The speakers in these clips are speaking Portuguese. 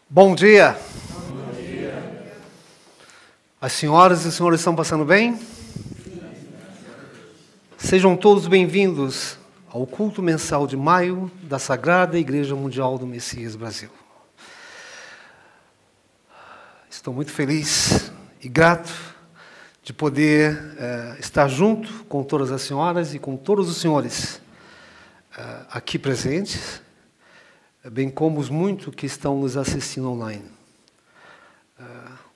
Bom dia. Bom dia. As senhoras e os senhores estão passando bem? Sejam todos bem-vindos ao culto mensal de maio da Sagrada Igreja Mundial do Messias Brasil. Estou muito feliz e grato de poder estar junto com todas as senhoras e com todos os senhores aqui presentes, bem como os muitos que estão nos assistindo online.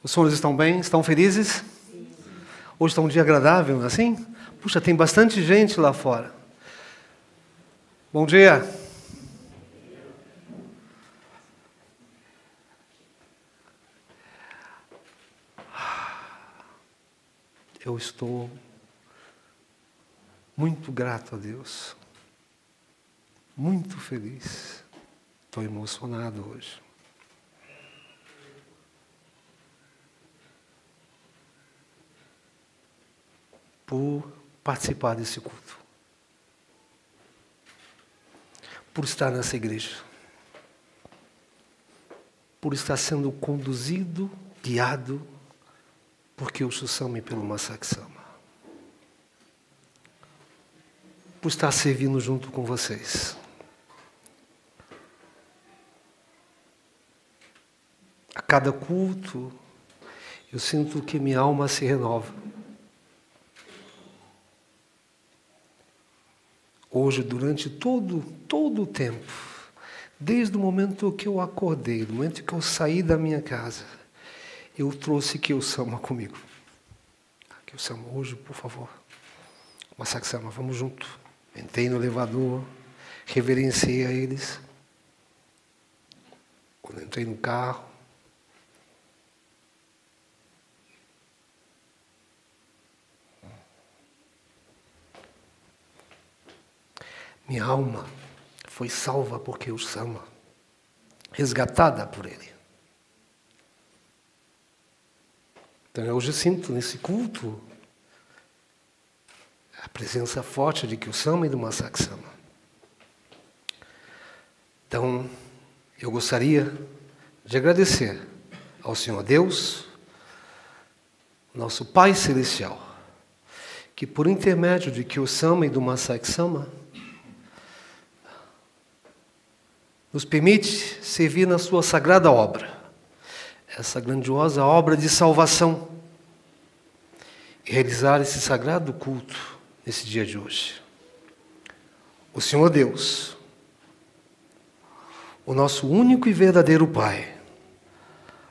Os senhores estão bem? Estão felizes? Sim. Hoje está um dia agradável, assim? Puxa, tem bastante gente lá fora. Bom dia. Eu estou muito grato a Deus. Muito feliz. Estou emocionado hoje. Por participar desse culto. Por estar nessa igreja. Por estar sendo conduzido, guiado por Kyosho Sama e pelo Masaaki Sama. Por estar servindo junto com vocês. A cada culto, eu sinto que minha alma se renova. Hoje, durante todo o tempo, desde o momento que eu acordei, do momento que eu saí da minha casa, eu trouxe Kyosho Sama comigo. Kyosho Sama, hoje, por favor. Masaaki Sama, vamos junto. Entrei no elevador, reverenciei a eles. Quando entrei no carro, minha alma foi salva por Kyosho Sama, resgatada por ele. Então eu hoje sinto nesse culto a presença forte de Kyosho Sama e do Masaaki Sama. Então eu gostaria de agradecer ao Senhor Deus, nosso Pai Celestial, que por intermédio de Kyosho Sama e do Masaaki Sama nos permite servir na sua sagrada obra, essa grandiosa obra de salvação, e realizar esse sagrado culto nesse dia de hoje. O Senhor Deus, o nosso único e verdadeiro Pai,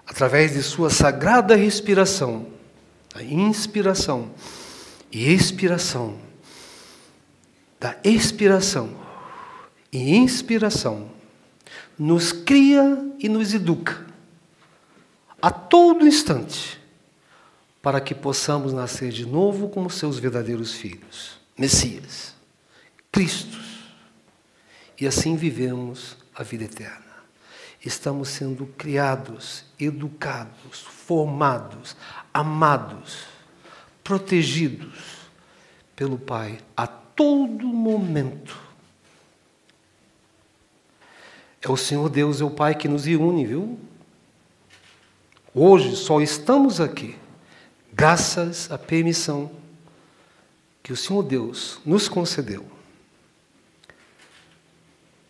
através de sua sagrada respiração, a inspiração e expiração, da expiração e inspiração, nos cria e nos educa a todo instante para que possamos nascer de novo como seus verdadeiros filhos, Messias, Cristos, e assim vivemos a vida eterna. Estamos sendo criados, educados, formados, amados, protegidos pelo Pai a todo momento. É o Senhor Deus, é o Pai que nos reúne, viu? Hoje só estamos aqui graças à permissão que o Senhor Deus nos concedeu.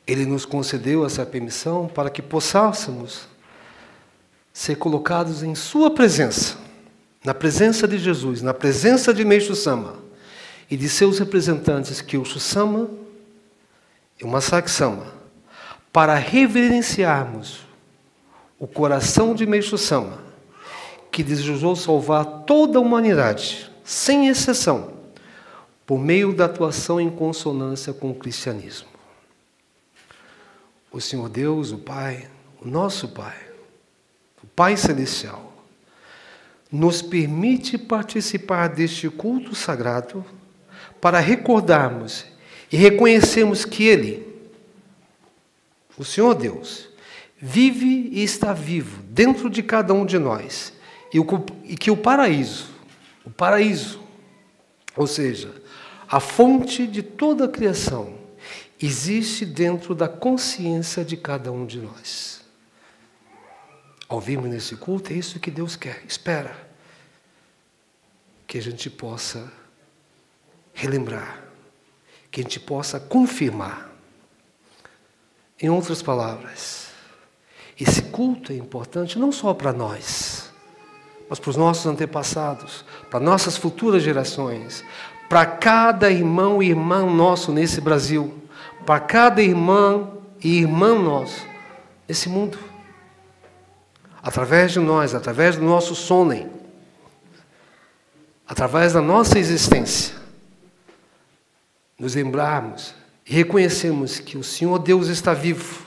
Ele nos concedeu essa permissão para que possássemos ser colocados em sua presença, na presença de Jesus, na presença de Meishu Sama e de seus representantes Kyosho Sama e o Masaaki Sama, para reverenciarmos o coração de Meishu Sama, que desejou salvar toda a humanidade, sem exceção, por meio da atuação em consonância com o cristianismo. O Senhor Deus, o Pai, o nosso Pai, o Pai Celestial, nos permite participar deste culto sagrado para recordarmos e reconhecermos que Ele, o Senhor Deus, vive e está vivo dentro de cada um de nós e que o paraíso, ou seja, a fonte de toda a criação, existe dentro da consciência de cada um de nós. Ao virmos nesse culto, é isso que Deus quer, espera. Que a gente possa relembrar, que a gente possa confirmar. Em outras palavras, esse culto é importante não só para nós, mas para os nossos antepassados, para nossas futuras gerações, para cada irmão e irmã nosso nesse Brasil, para cada irmã e irmã nosso nesse mundo. Através de nós, através do nosso sonem, através da nossa existência, nos lembrarmos e reconhecermos que o Senhor Deus está vivo.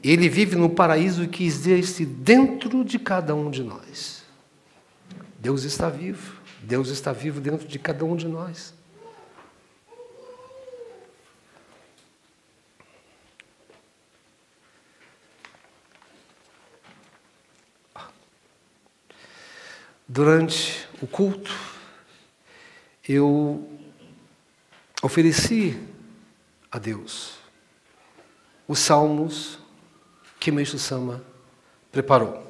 Ele vive no paraíso que existe dentro de cada um de nós. Deus está vivo. Deus está vivo dentro de cada um de nós. Durante o culto, eu ofereci a Deus os salmos que Meixo Sama preparou.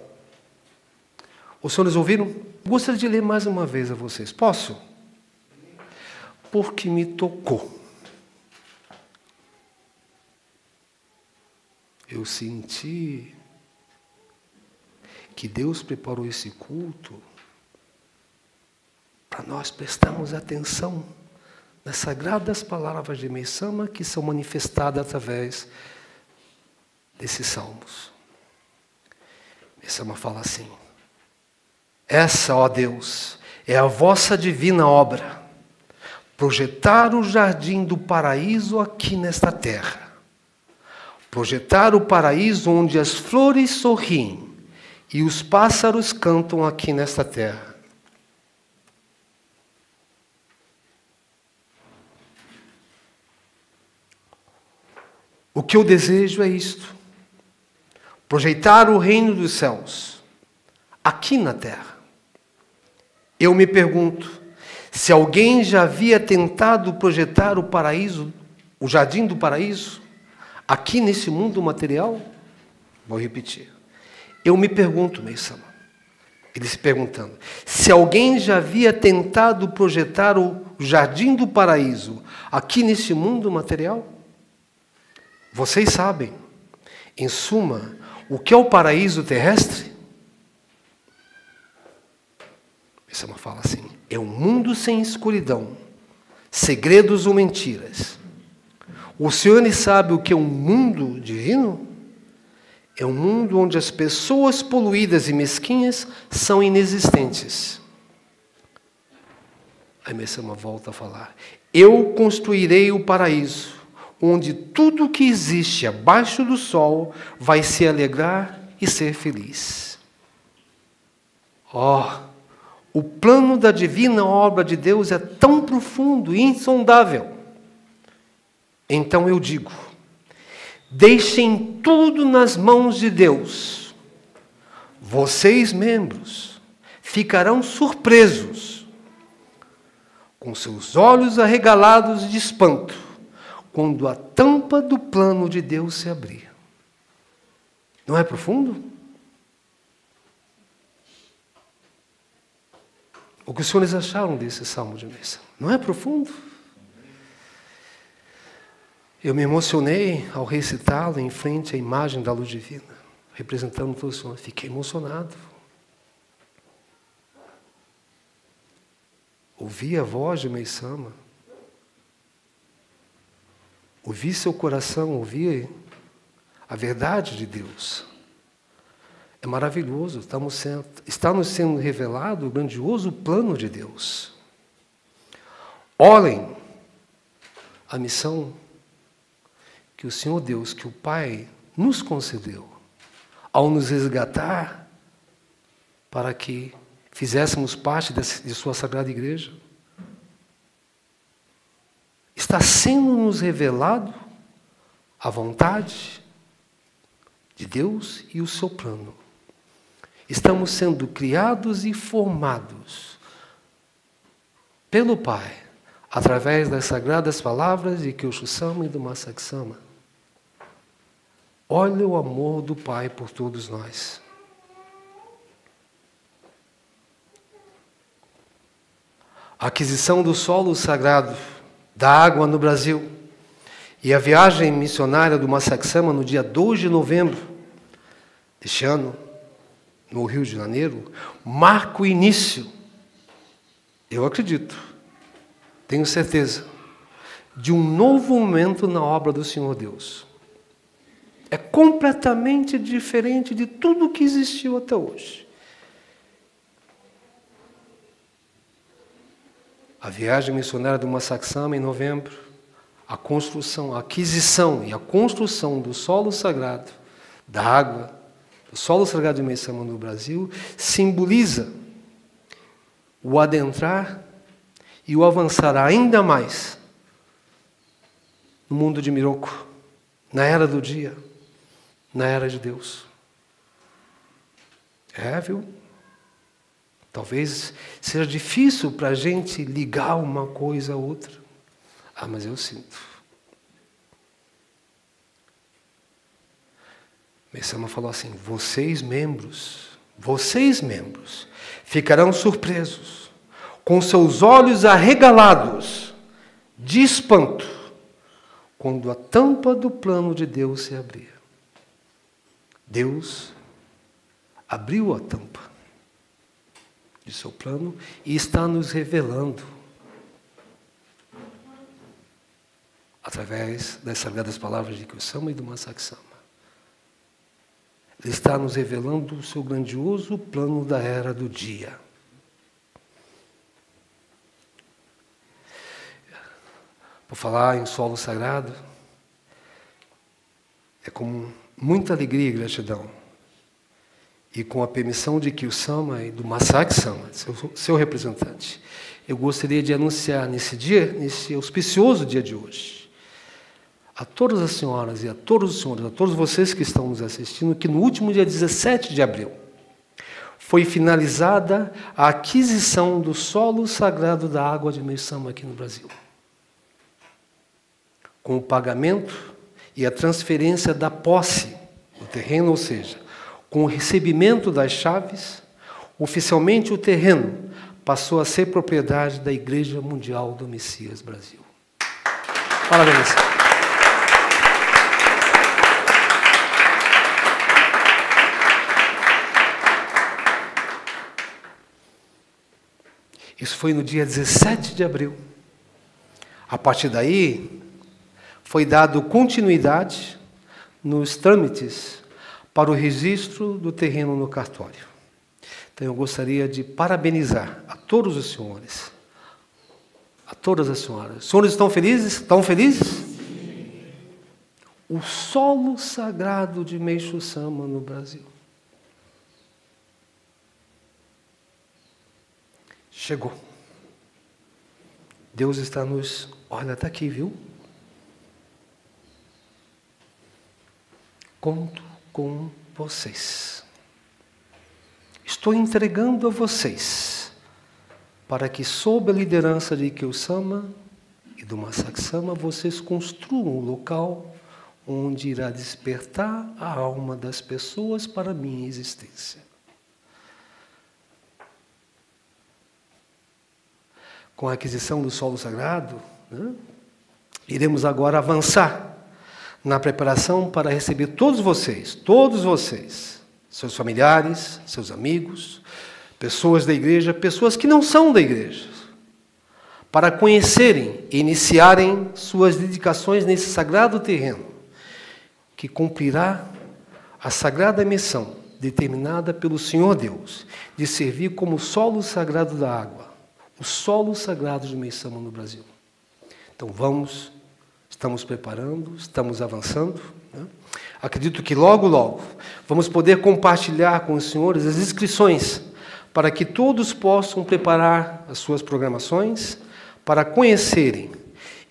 Os senhores ouviram? Gostaria de ler mais uma vez a vocês. Posso? Porque me tocou. Eu senti que Deus preparou esse culto para nós prestarmos atenção nas sagradas palavras de Meixo Sama que são manifestadas através desses salmos. Meixo Sama fala assim: essa, ó Deus, é a vossa divina obra, projetar o jardim do paraíso aqui nesta terra, projetar o paraíso onde as flores sorriem e os pássaros cantam aqui nesta terra. O que eu desejo é isto: projetar o reino dos céus aqui na terra. Eu me pergunto, se alguém já havia tentado projetar o paraíso, o jardim do paraíso, aqui nesse mundo material? Vou repetir. Eu me pergunto, Meixo Sama, ele se perguntando, se alguém já havia tentado projetar o jardim do paraíso aqui nesse mundo material? Vocês sabem, em suma, o que é o paraíso terrestre? Meixo Sama fala assim: é um mundo sem escuridão, segredos ou mentiras. O senhor sabe o que é um mundo divino? É um mundo onde as pessoas poluídas e mesquinhas são inexistentes. Aí Meixo Sama volta a falar: eu construirei o paraíso, onde tudo que existe abaixo do sol vai se alegrar e ser feliz. O plano da divina obra de Deus é tão profundo e insondável. Então eu digo, deixem tudo nas mãos de Deus. Vocês, membros, ficarão surpresos, com seus olhos arregalados de espanto, quando a tampa do plano de Deus se abrir. Não é profundo? O que os senhores acharam desse salmo de Meixo Sama? Não é profundo? Eu me emocionei ao recitá-lo em frente à imagem da luz divina, representando todo o Senhor. Fiquei emocionado. Ouvi a voz de Meixo Sama. Ouvi seu coração, ouvi a verdade de Deus. É maravilhoso, está nos sendo revelado o grandioso plano de Deus. Olhem a missão que o Senhor Deus, que o Pai nos concedeu, ao nos resgatar para que fizéssemos parte de sua Sagrada Igreja. Está sendo nos revelado a vontade de Deus e o seu plano. Estamos sendo criados e formados pelo Pai, através das sagradas palavras de Kyosho Sama e do Masaaki Sama. Olha o amor do Pai por todos nós. A aquisição do solo sagrado, da água no Brasil, e a viagem missionária do Masaaki Sama no dia 2 de novembro deste ano, no Rio de Janeiro, marca o início, eu acredito, tenho certeza, de um novo momento na obra do Senhor Deus. É completamente diferente de tudo que existiu até hoje. A viagem missionária do Masaaki Sama em novembro, a construção, a aquisição e a construção do solo sagrado, da água, do solo sagrado de Meisei Sama no Brasil, simboliza o adentrar e o avançar ainda mais no mundo de Miroku, na era do dia, na era de Deus. Viu? Talvez seja difícil para a gente ligar uma coisa a outra. Mas eu sinto. Meisei Sama falou assim: vocês membros, ficarão surpresos, com seus olhos arregalados, de espanto, quando a tampa do plano de Deus se abrir. Deus abriu a tampa de seu plano e está nos revelando, através das sagradas palavras de Kyosho Sama e do Masaaki Sama. Ele está nos revelando o seu grandioso plano da era do dia. Por falar em solo sagrado, é com muita alegria e gratidão, e com a permissão de Kyosho Sama e do Masaaki Sama, seu representante, eu gostaria de anunciar nesse dia, nesse auspicioso dia de hoje, a todas as senhoras e a todos os senhores, a todos vocês que estão nos assistindo, que no último dia 17 de abril foi finalizada a aquisição do solo sagrado da água de Meisei Sama aqui no Brasil, com o pagamento e a transferência da posse do terreno, ou seja, com o recebimento das chaves, oficialmente o terreno passou a ser propriedade da Igreja Mundial do Messias Brasil. Parabéns. Isso foi no dia 17 de abril. A partir daí, foi dado continuidade nos trâmites para o registro do terreno no cartório. Então eu gostaria de parabenizar a todos os senhores, a todas as senhoras. Os senhores estão felizes? Estão felizes? Sim. O solo sagrado de Meisei Sama no Brasil chegou. Deus está nos... Olha, está aqui, viu? Conto com vocês. Estou entregando a vocês para que, sob a liderança de Kyosho Sama e do Masaaki Sama, vocês construam um local onde irá despertar a alma das pessoas para a minha existência. Com a aquisição do solo sagrado, iremos agora avançar na preparação para receber todos vocês, seus familiares, seus amigos, pessoas da igreja, pessoas que não são da igreja, para conhecerem e iniciarem suas dedicações nesse sagrado terreno, que cumprirá a sagrada missão determinada pelo Senhor Deus, de servir como solo sagrado da água, o solo sagrado de Meisei Sama no Brasil. Então estamos preparando, estamos avançando. Acredito que logo, logo, vamos poder compartilhar com os senhores as inscrições para que todos possam preparar as suas programações para conhecerem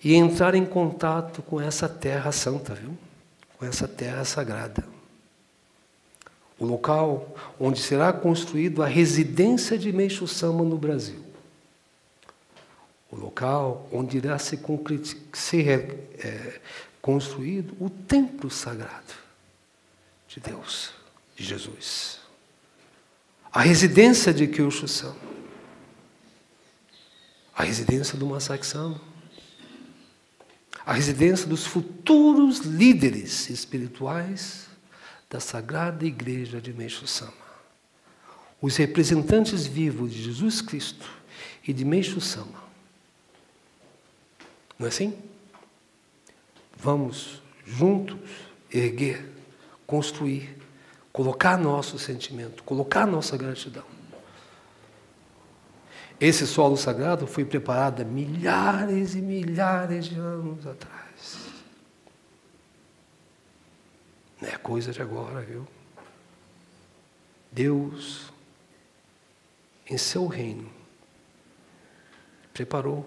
e entrar em contato com essa terra santa, viu? Com essa terra sagrada. O local onde será construído a residência de Meixo Sama no Brasil. O local onde irá ser construído o templo sagrado de Deus, de Jesus. A residência de Kyosho Sama. A residência do Masaaki Sama. A residência dos futuros líderes espirituais da Sagrada Igreja de Meixo Sama. Os representantes vivos de Jesus Cristo e de Meixo Sama. Não é assim? Vamos juntos erguer, construir, colocar nosso sentimento, colocar nossa gratidão. Esse solo sagrado foi preparado há milhares e milhares de anos atrás. Não é coisa de agora, viu? Deus, em seu reino, preparou.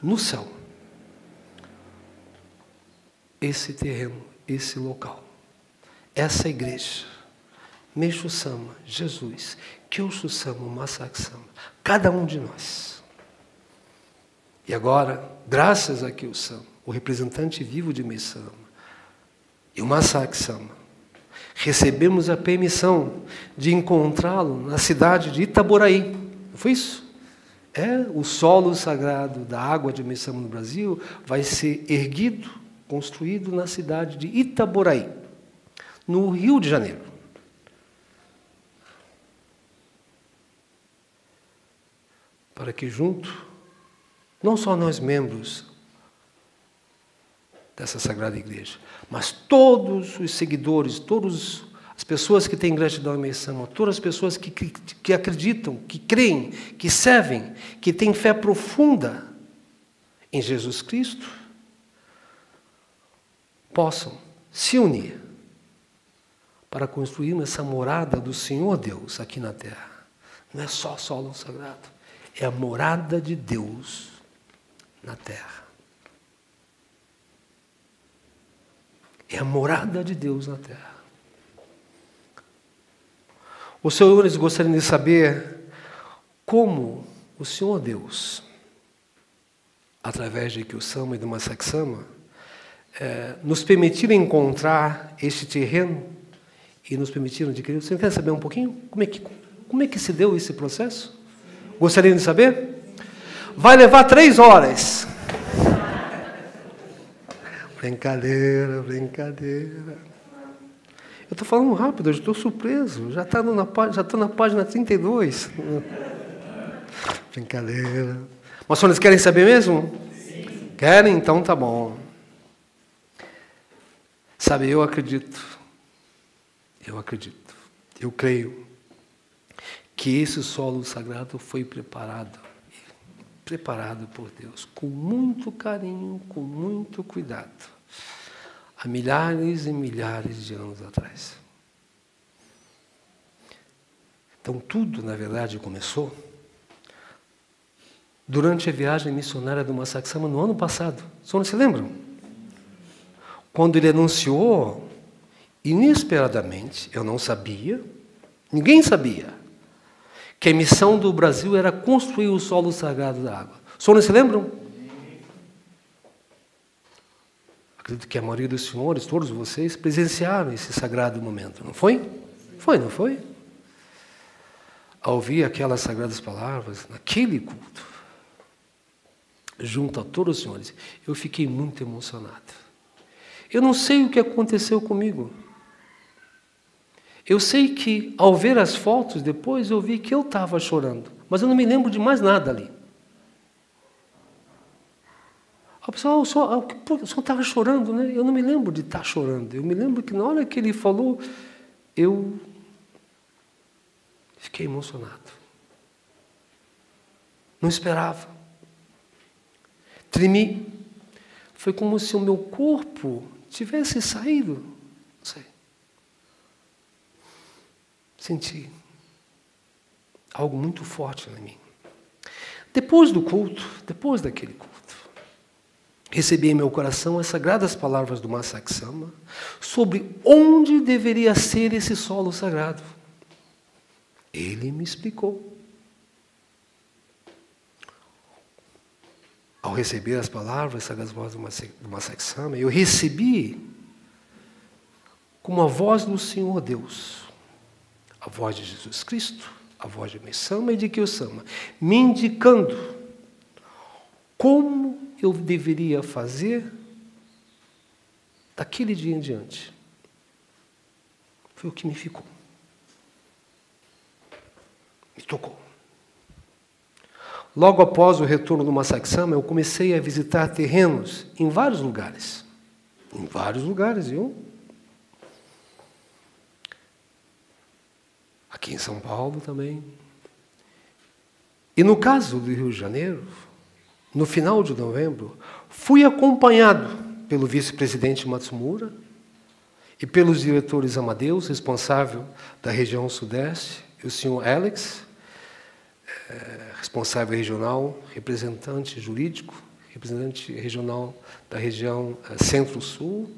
No céu, esse terreno, esse local, essa igreja, Meixo Sama, Jesus, Kyosho Sama, Masaaki Sama, cada um de nós. E agora, graças a Kyosho Sama, o representante vivo de Meixo Sama, e o Masaaki Sama, recebemos a permissão de encontrá-lo na cidade de Itaboraí. Não foi isso? O solo sagrado da água de Meixo Sama no Brasil vai ser erguido, construído na cidade de Itaboraí, no Rio de Janeiro. Para que junto, não só nós membros dessa Sagrada Igreja, mas todos os seguidores, todas as pessoas que têm gratidão à Meixo Sama, todas as pessoas que acreditam, que creem, que servem, que têm fé profunda em Jesus Cristo, possam se unir para construir essa morada do Senhor Deus aqui na Terra. Não é só solo sagrado, é a morada de Deus na Terra. É a morada de Deus na Terra. Os senhores gostariam de saber como o Senhor Deus, através de Kyosho Sama e do Masaaki Sama, nos permitiram encontrar este terreno e nos permitiram adquirir. Você quer saber um pouquinho? Como é que se deu esse processo? Gostariam de saber? Vai levar 3 horas. Brincadeira. Eu estou falando rápido, eu estou surpreso. Já estou na página 32. Brincadeira. Mas vocês querem saber mesmo? Sim. Querem? Então tá bom. Sabe, eu acredito, eu creio que esse solo sagrado foi preparado por Deus, com muito carinho, com muito cuidado, há milhares e milhares de anos atrás. Então tudo, na verdade, começou durante a viagem missionária do Masaaki Sama no ano passado. Só não se lembram? Quando ele anunciou, inesperadamente, eu não sabia, ninguém sabia, que a missão do Brasil era construir o solo sagrado da água. Só não se lembram? Acredito que a maioria dos senhores, todos vocês, presenciaram esse sagrado momento, não foi? Não foi? Ao ouvir aquelas sagradas palavras, naquele culto, junto a todos os senhores, eu fiquei muito emocionado. Eu não sei o que aconteceu comigo. Eu sei que, ao ver as fotos, depois eu vi que eu estava chorando. Mas eu não me lembro de mais nada ali. O pessoal, o senhor estava chorando, né? Eu não me lembro de estar chorando. Eu me lembro que na hora que ele falou, eu fiquei emocionado. Não esperava. Tremi. Foi como se o meu corpo tivesse saído. Não sei. senti algo muito forte em mim. Depois do culto, depois daquele culto, recebi em meu coração as sagradas palavras do Masaki Sama sobre onde deveria ser esse solo sagrado. Ele me explicou. Ao receber as palavras, as sagradas vozes do Masaki Sama, eu recebi como a voz do Senhor Deus, a voz de Jesus Cristo, a voz de Meisama e de Kiyosama, me indicando como eu deveria fazer daquele dia em diante. Foi o que me ficou. Me tocou. Logo após o retorno do Masaki Sama, eu comecei a visitar terrenos em vários lugares. Em vários lugares, viu? Aqui em São Paulo também. E no caso do Rio de Janeiro, no final de novembro, fui acompanhado pelo vice-presidente Matsumura e pelos diretores Amadeus, responsável da região Sudeste, e o senhor Alex, responsável regional, representante jurídico, representante regional da região Centro-Sul,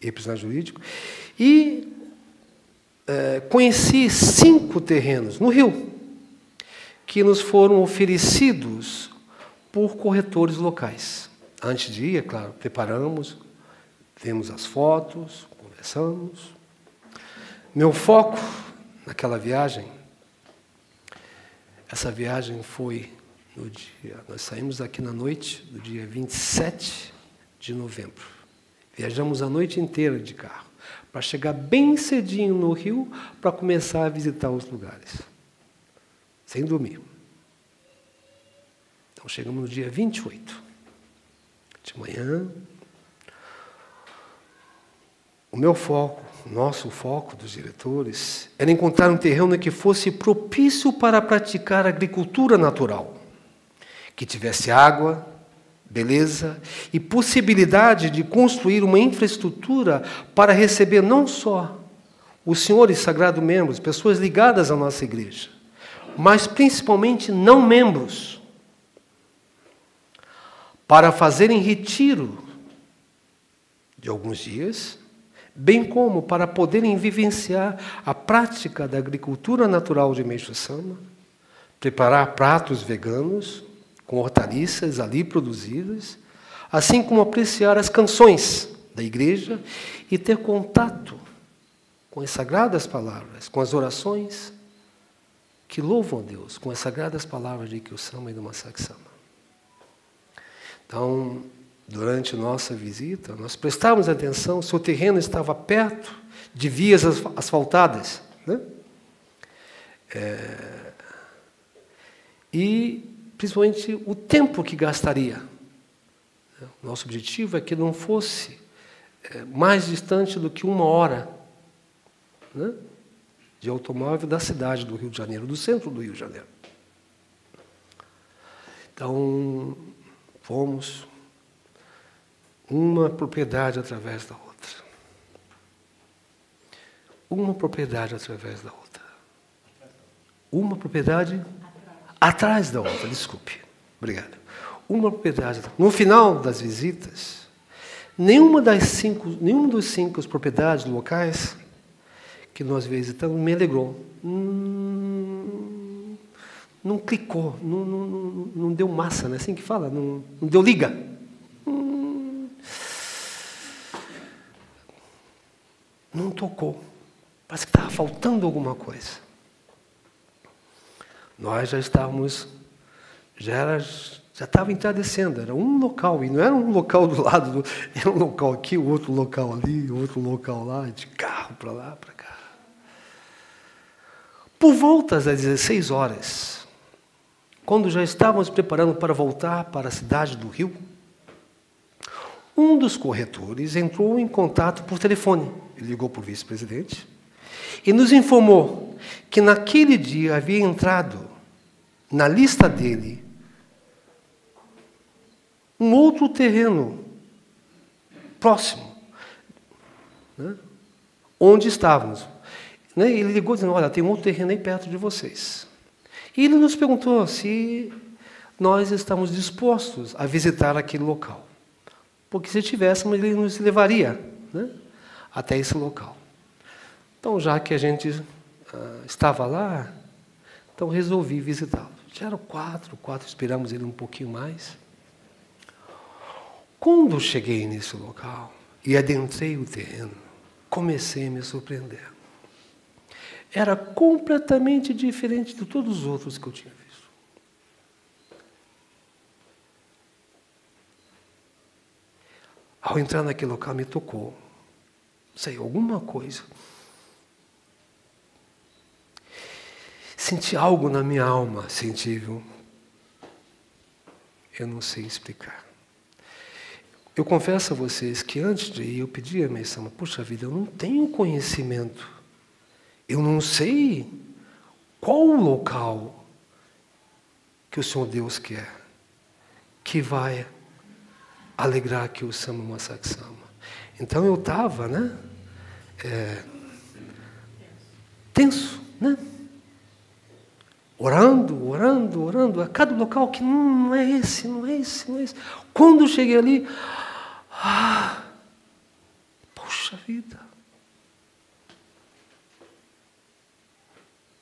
e representante jurídico, e conheci 5 terrenos no Rio, que nos foram oferecidos por corretores locais. Antes de ir, é claro, preparamos, vemos as fotos, conversamos. Meu foco naquela viagem, essa viagem foi no dia... Nós saímos aqui na noite do dia 27 de novembro. Viajamos a noite inteira de carro, para chegar bem cedinho no Rio, para começar a visitar os lugares, sem dormir. Então, chegamos no dia 28 de manhã. O meu foco, o nosso foco dos diretores, era encontrar um terreno que fosse propício para praticar agricultura natural, que tivesse água, beleza e possibilidade de construir uma infraestrutura para receber não só os senhores sagrados membros, pessoas ligadas à nossa igreja, mas principalmente não membros, para fazerem retiro de alguns dias, bem como para poderem vivenciar a prática da agricultura natural de Meishu Sama, preparar pratos veganos com hortaliças ali produzidas, assim como apreciar as canções da igreja e ter contato com as sagradas palavras, com as orações que louvam a Deus, com as sagradas palavras de Kiyosama e do Masaki Sama. Então, durante nossa visita, nós prestávamos atenção se o terreno estava perto de vias asfaltadas, né? E, principalmente, o tempo que gastaria. Nosso objetivo é que não fosse mais distante do que 1 hora, né, de automóvel da cidade do Rio de Janeiro, do centro do Rio de Janeiro. Então, fomos uma propriedade através da outra. Uma propriedade através da outra. Uma propriedade atrás da outra, desculpe. Obrigado. Uma propriedade. No final das visitas, nenhuma dos 5 propriedades locais que nós visitamos me alegrou. Não clicou, não deu massa, né? Assim que fala, não deu liga. Não tocou. Parece que estava faltando alguma coisa. Nós já estávamos, já estava entardecendo, era um local, e não era um local do lado, era um local aqui, o outro local ali, outro local lá, de carro para lá, para cá. Por volta das 16 horas, quando já estávamos preparando para voltar para a cidade do Rio, um dos corretores entrou em contato por telefone. Ele ligou para o vice-presidente e nos informou que naquele dia havia entrado na lista dele um outro terreno próximo, né, onde estávamos. né? Ele ligou dizendo, olha, tem um outro terreno aí perto de vocês. E ele nos perguntou se nós estamos dispostos a visitar aquele local. Porque se tivéssemos, ele nos levaria, né, até esse local. Então, já que a gente estava lá, então resolvi visitá-lo. Já eram 4, esperamos ele um pouquinho mais. Quando cheguei nesse local e adentrei o terreno, comecei a me surpreender. Era completamente diferente de todos os outros que eu tinha visto. Ao entrar naquele local, me tocou, não sei, alguma coisa. Senti algo na minha alma, sensível. Eu não sei explicar. Eu confesso a vocês que antes de ir, eu pedi a minha Sama, puxa vida, eu não tenho conhecimento. Eu não sei qual o local que o Senhor Deus quer, que vai alegrar aqui o Sama Masaki Sama. Então eu estava, né, tenso, né? Orando, a cada local que não é esse. Quando eu cheguei ali, puxa vida.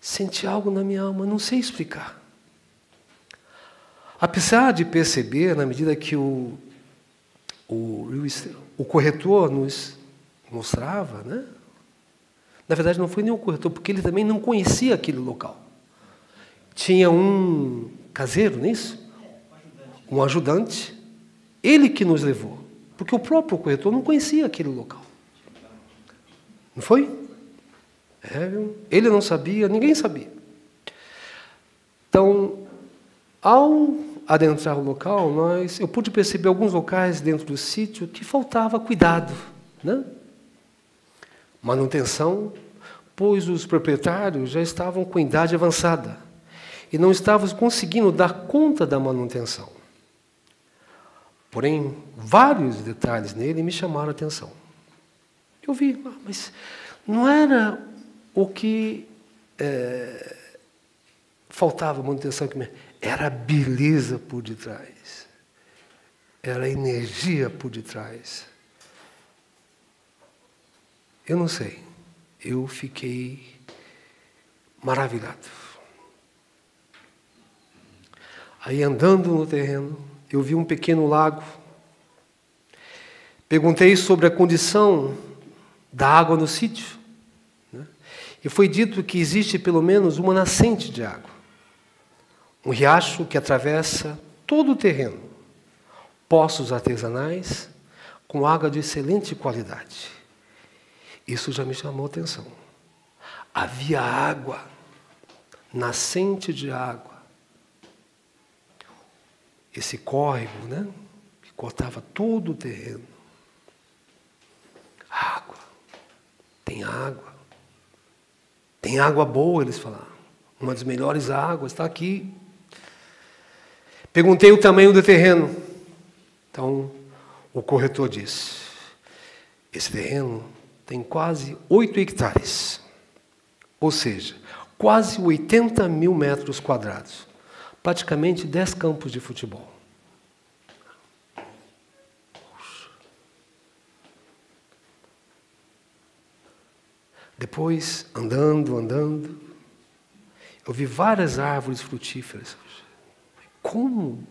Senti algo na minha alma, não sei explicar. Apesar de perceber, na medida que o corretor nos mostrava, né? Na verdade, não foi nem o corretor, porque ele também não conhecia aquele local. Tinha um caseiro, não é isso? Um ajudante. Ele que nos levou. Porque o próprio corretor não conhecia aquele local. Não foi? Ele não sabia, ninguém sabia. Então, ao adentrar o local, eu pude perceber alguns locais dentro do sítio que faltava cuidado, né? Manutenção, pois os proprietários já estavam com idade avançada e não estavam conseguindo dar conta da manutenção. Porém, vários detalhes nele me chamaram a atenção. Eu vi, mas não era o que faltava manutenção, era a beleza por detrás, era a energia por detrás. Eu não sei, eu fiquei maravilhado. Aí, andando no terreno, eu vi um pequeno lago. Perguntei sobre a condição da água no sítio, né? E foi dito que existe pelo menos uma nascente de água. Um riacho que atravessa todo o terreno. Poços artesanais com água de excelente qualidade. Isso já me chamou a atenção. Havia água, nascente de água. Esse córrego, né, que cortava todo o terreno. Água. Tem água. Tem água boa, eles falaram. Uma das melhores águas está aqui. Perguntei o tamanho do terreno. Então, o corretor disse, esse terreno tem quase 8 hectares. Ou seja, quase 80 mil metros quadrados. Praticamente 10 campos de futebol. Depois, andando, eu vi várias árvores frutíferas. Como?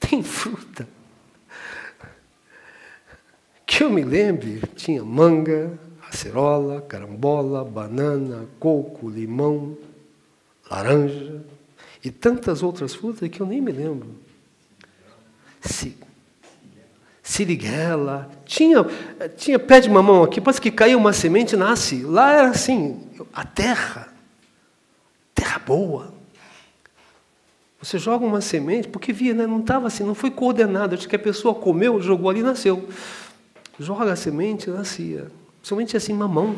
Tem fruta? Que eu me lembre, tinha manga, acerola, carambola, banana, coco, limão, laranja e tantas outras frutas que eu nem me lembro. Siriguela, tinha pé de mamão aqui, parece que caiu uma semente e nasce. Lá era assim, a terra boa. Você joga uma semente, porque via, né, não estava assim, não foi coordenado, acho que a pessoa comeu, jogou ali e nasceu. Joga a semente, nascia. Somente assim, mamão.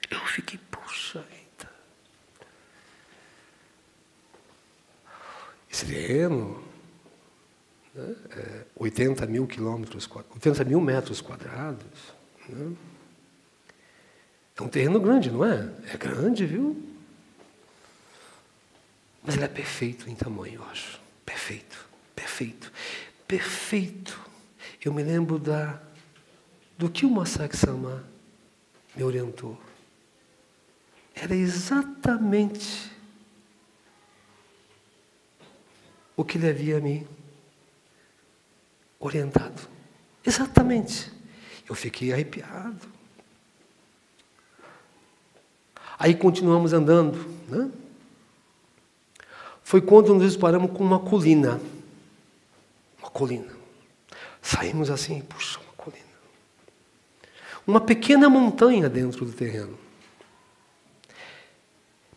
Eu fiquei, puxa vida. Esse terreno, né, 80 mil metros quadrados. Né? É um terreno grande, não é? É grande, viu? Mas ele é perfeito em tamanho, eu acho. Perfeito, perfeito, perfeito. Eu me lembro do que o Masaaki Sama me orientou. Era exatamente o que ele havia me orientado. Exatamente. Eu fiquei arrepiado. Aí continuamos andando, né? Foi quando nos paramos com uma colina. Uma colina. Saímos assim, puxa, uma colina. Uma pequena montanha dentro do terreno.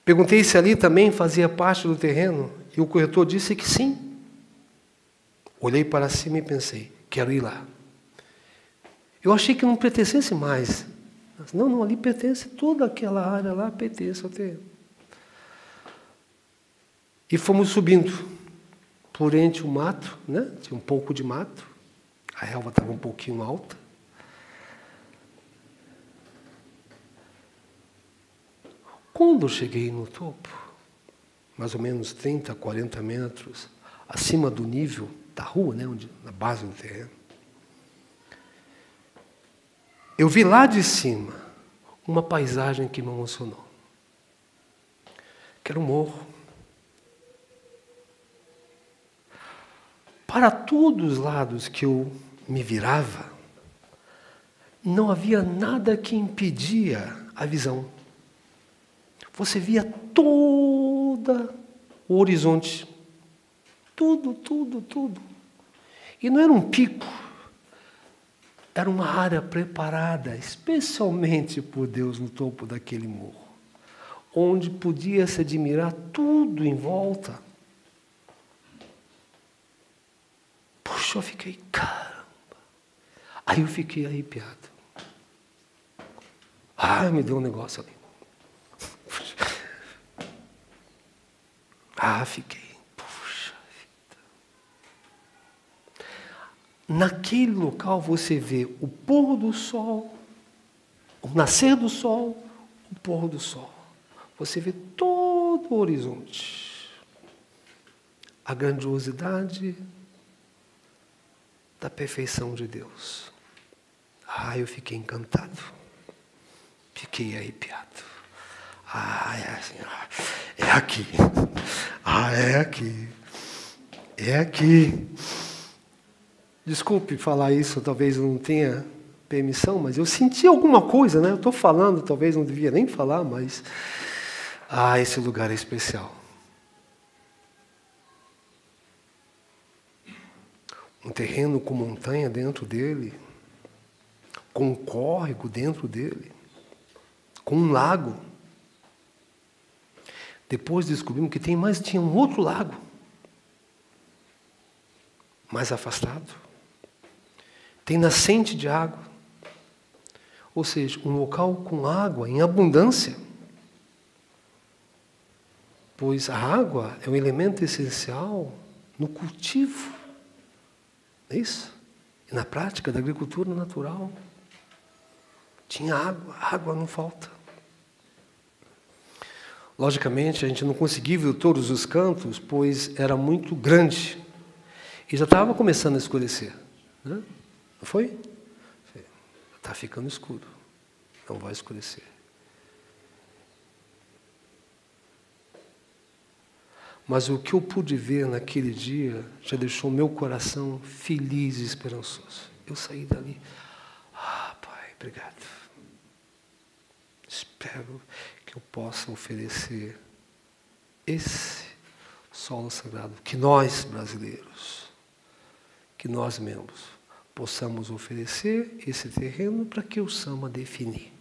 Perguntei se ali também fazia parte do terreno, e o corretor disse que sim. Olhei para cima e pensei, quero ir lá. Eu achei que não pertencesse mais. Não, ali pertence, toda aquela área lá pertence ao terreno. E fomos subindo por entre o mato, né? Tinha um pouco de mato, a relva estava um pouquinho alta. Quando eu cheguei no topo, mais ou menos 30, 40 metros acima do nível da rua, né? Na base do terreno, eu vi lá de cima uma paisagem que me emocionou. Que era um morro. Para todos os lados que eu me virava, não havia nada que impedia a visão. Você via todo o horizonte. Tudo, tudo, tudo. E não era um pico. Era uma área preparada especialmente por Deus no topo daquele morro, onde podia se admirar tudo em volta. Puxa, eu fiquei, caramba. Aí eu fiquei arrepiado. Me deu um negócio ali. Fiquei. Puxa vida. Naquele local você vê o pôr do sol, o nascer do sol, o pôr do sol. Você vê todo o horizonte. A grandiosidade da perfeição de Deus. Eu fiquei encantado. Fiquei arrepiado. É assim, é aqui. É aqui. É aqui. Desculpe falar isso, talvez eu não tenha permissão, mas eu senti alguma coisa, né? Eu estou falando, talvez não devia nem falar, mas... esse lugar é especial. Um terreno com montanha dentro dele, com um córrego dentro dele, com um lago. Depois descobrimos que tinha um outro lago, mais afastado. Tem nascente de água. Ou seja, um local com água em abundância. Pois a água é um elemento essencial no cultivo. Não é isso? E na prática da agricultura natural. Tinha água não falta. Logicamente, a gente não conseguia ver todos os cantos, pois era muito grande. E já estava começando a escurecer. Né? Não foi? Está ficando escuro. Não vai escurecer. Mas o que eu pude ver naquele dia já deixou meu coração feliz e esperançoso. Eu saí dali. Pai, obrigado. Espero que eu possa oferecer esse solo sagrado, que nós, brasileiros, que nós membros, possamos oferecer esse terreno para que o Sama definir.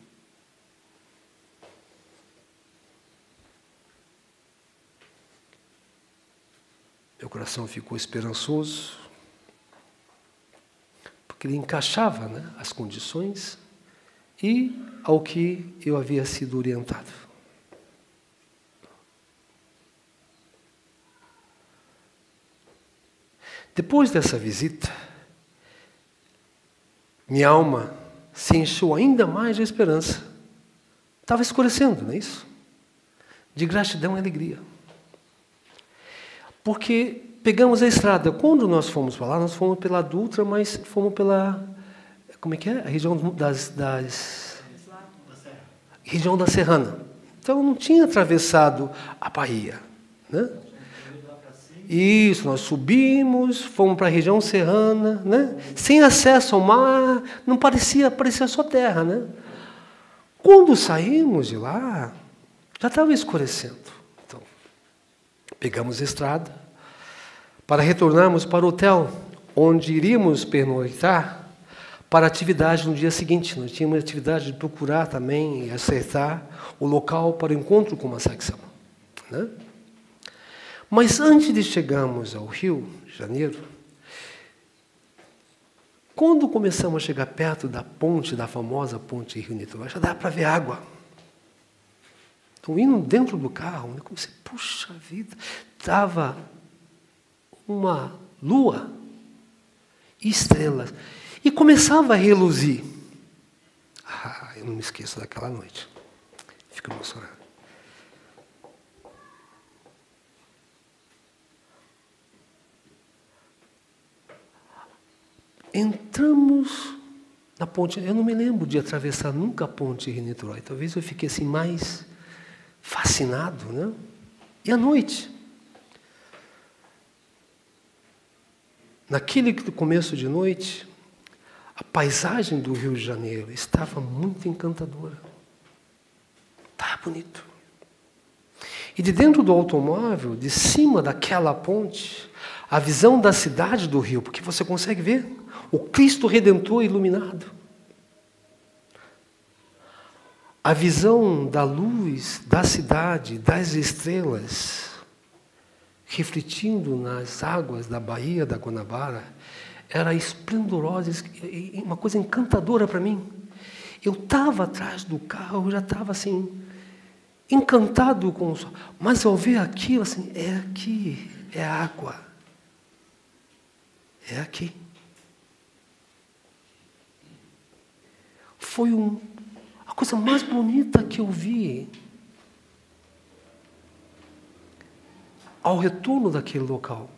Meu coração ficou esperançoso, porque ele encaixava, né, as condições e ao que eu havia sido orientado. Depois dessa visita, minha alma se encheu ainda mais de esperança, Estava escurecendo, não é isso? De gratidão e alegria. Porque pegamos a estrada. Quando nós fomos para lá, nós fomos pela Dutra, mas fomos pela... Como é que é? A região região da Serrana. Então, não tinha atravessado a Bahia, né? Isso, nós subimos, fomos para a região serrana, né? Sem acesso ao mar, não parecia só terra, né? Quando saímos de lá, já estava escurecendo. Então, pegamos a estrada para retornarmos para o hotel, onde iríamos pernoitar para a atividade no dia seguinte. Nós tínhamos a atividade de procurar também e acertar o local para o encontro com o Masaik Sama, né? Mas antes de chegarmos ao Rio de Janeiro, quando começamos a chegar perto da ponte, da famosa ponte Rio-Niterói, já dá para ver água. Então, indo dentro do carro, eu comecei, puxa vida, estava uma lua e estrelas. E começava a reluzir. Eu não me esqueço daquela noite. Fico emocionado. Entramos na ponte. Eu não me lembro de atravessar nunca a ponte Rio-Niterói. Talvez eu fiquei assim mais fascinado, né? E à noite, naquele começo de noite, a paisagem do Rio de Janeiro estava muito encantadora. Estava bonito. E de dentro do automóvel, de cima daquela ponte, a visão da cidade do Rio, porque você consegue ver o Cristo Redentor iluminado. A visão da luz da cidade, das estrelas, refletindo nas águas da Baía da Guanabara, era esplendorosa, uma coisa encantadora para mim. Eu estava atrás do carro, eu já estava assim, encantado com o sol. Mas ao ver aquilo, assim, é aqui, é água. É aqui. Foi a coisa mais bonita que eu vi ao retorno daquele local.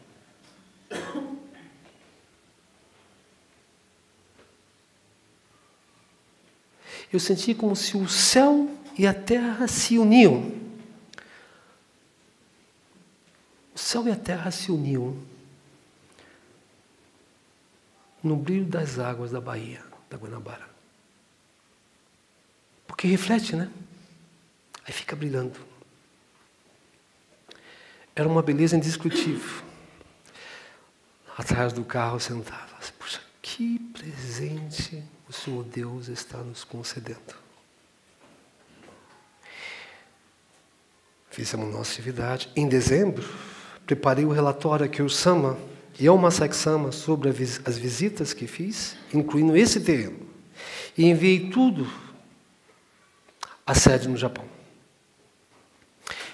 Eu senti como se o céu e a terra se uniam. O céu e a terra se uniam no brilho das águas da Baía da Guanabara. Porque reflete, né? Aí fica brilhando. Era uma beleza indescritível. Atrás do carro sentado. Puxa, que presente o Senhor Deus está nos concedendo. Fizemos nossa atividade. Em dezembro, preparei o relatório aqui ao Sama e ao Masaik Sama sobre as visitas que fiz, incluindo esse terreno. E enviei tudo à sede no Japão.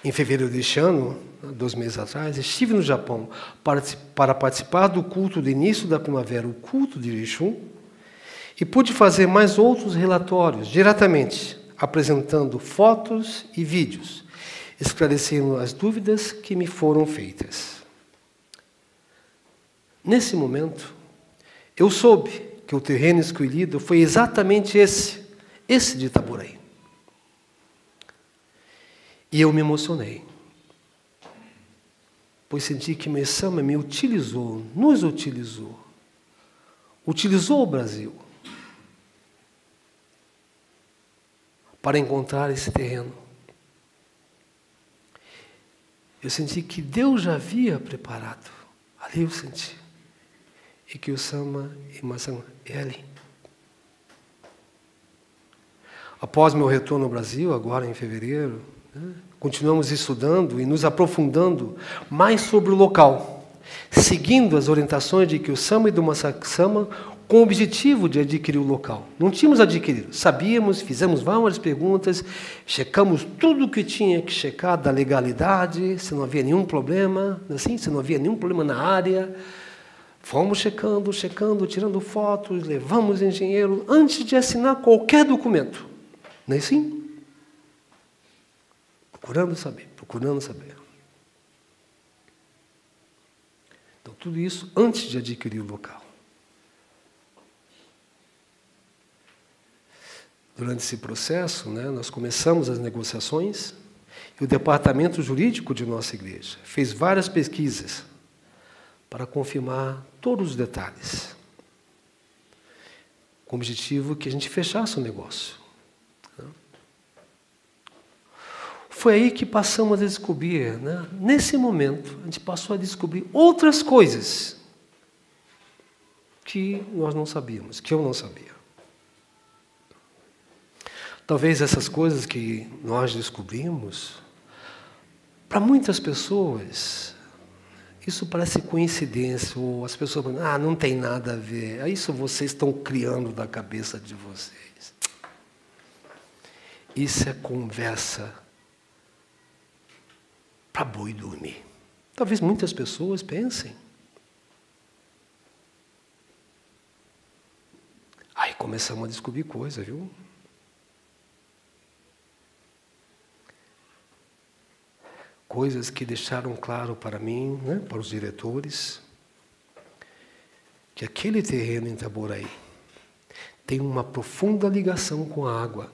Em fevereiro deste ano, 2 meses atrás, estive no Japão para participar do culto do início da primavera, o culto de Rishun, e pude fazer mais outros relatórios, diretamente, apresentando fotos e vídeos, esclarecendo as dúvidas que me foram feitas. Nesse momento, eu soube que o terreno escolhido foi exatamente esse de Itaboraí. E eu me emocionei, pois senti que meu Sama me utilizou, nos utilizou o Brasil para encontrar esse terreno. Eu senti que Deus já havia preparado, ali eu senti, e que o Sama e Masama é ali. Após meu retorno ao Brasil, agora em fevereiro, continuamos estudando e nos aprofundando mais sobre o local, seguindo as orientações de Kyo-sama e do Masaik Sama com o objetivo de adquirir o local. Não tínhamos adquirido, sabíamos, fizemos várias perguntas, checamos tudo o que tinha que checar da legalidade, se não havia nenhum problema, assim, se não havia nenhum problema na área. Fomos checando, tirando fotos, levamos engenheiro antes de assinar qualquer documento. Não é assim? procurando saber, procurando saber. Então, tudo isso antes de adquirir o local. Durante esse processo, nós começamos as negociações e o departamento jurídico de nossa igreja fez várias pesquisas para confirmar todos os detalhes, com o objetivo que a gente fechasse o negócio. Foi aí que passamos a descobrir, nesse momento, a gente passou a descobrir outras coisas que nós não sabíamos, que eu não sabia. Talvez essas coisas que nós descobrimos, para muitas pessoas, isso parece coincidência, ou as pessoas falam, não tem nada a ver, é isso vocês estão criando da cabeça de vocês. Isso é conversa para boi dormir. Talvez muitas pessoas pensem. Aí começamos a descobrir coisa, viu? Coisas que deixaram claro para mim, para os diretores, que aquele terreno em Itaboraí tem uma profunda ligação com a água.